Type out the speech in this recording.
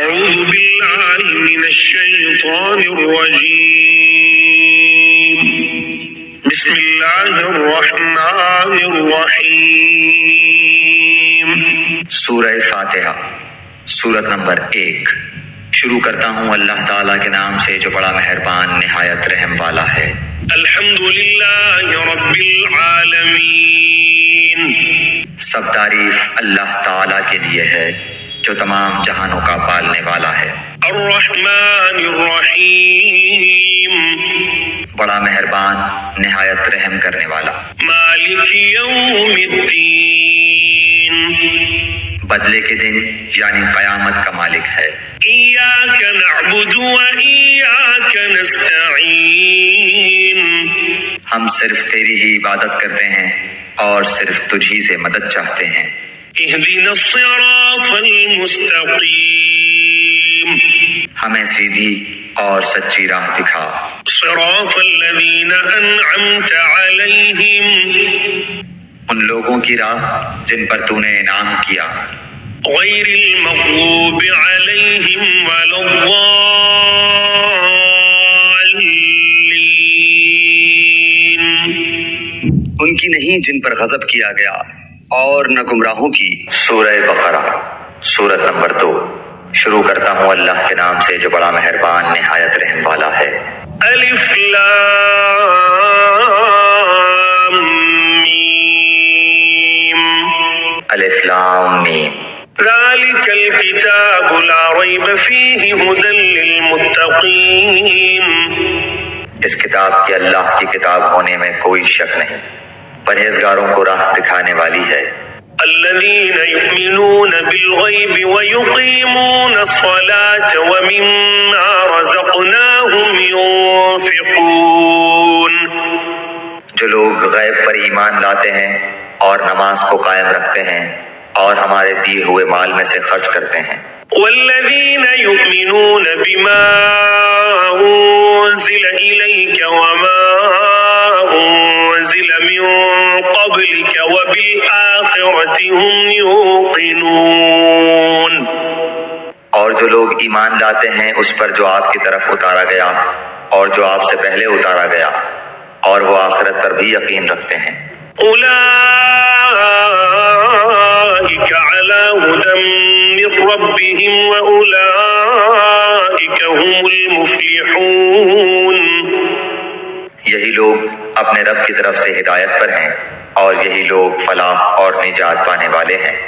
أعوذ بالله من الشيطان الرجيم بسم الله الرحمن الرحيم سورہ فاتحہ سورت نمبر 1۔ شروع کرتا ہوں اللہ تعالیٰ کے نام سے جو بڑا مہربان نہایت رحم والا ہے۔ الحمد للہ رب العالمین، سب تعریف اللہ تعالیٰ کے لیے ہے جو تمام جہانوں کا پالنے والا ہے۔ الرحمن الرحیم، بڑا مہربان نہایت رحم کرنے والا۔ مالک یوم الدین، بدلے کے دن یعنی قیامت کا مالک ہے۔ ایاک نعبد و ایاک نستعین، ہم صرف تیری ہی عبادت کرتے ہیں اور صرف تجھ ہی سے مدد چاہتے ہیں۔ اہدنا الصراط المستقیم، ہمیں سیدھی اور سچی راہ دکھا۔ صراط الذین انعمت علیہم، ان لوگوں کی راہ جن پر تو نے انعام کیا۔ غیر المغضوب علیہم ولا الضالین، ان کی نہیں جن پر غضب کیا گیا اور نہ گمراہوں کی۔ سورہ بقرہ سورت نمبر 2۔ شروع کرتا ہوں اللہ کے نام سے جو بڑا مہربان نہایت رحم والا ہے۔ الف لام میم، الف لام میم، ذالک الکتاب لا ریب فیہ ھدی للمتقین، اس کتاب کے اللہ کی کتاب ہونے میں کوئی شک نہیں، پرہیزگاروں کو راہ دکھانے والی ہے۔ الذین یؤمنون بالغیب ویقیمون الصلاة ومما رزقناہم ينفقون، جو لوگ غیب پر ایمان لاتے ہیں اور نماز کو قائم رکھتے ہیں اور ہمارے دیے ہوئے مال میں سے خرچ کرتے ہیں۔ والذین یؤمنون بما انزل الیک وما انزل من قبلک وبالآخرة هم یوقنون، اور جو لوگ ایمان لاتے ہیں اس پر جو آپ کی طرف اتارا گیا اور جو آپ سے پہلے اتارا گیا، اور وہ آخرت پر بھی یقین رکھتے ہیں۔ اولئک علی ھدی من ربہم واولئک هم المفلحون، یہی لوگ اپنے رب کی طرف سے ہدایت پر ہیں اور یہی لوگ فلاح اور نجات پانے والے ہیں۔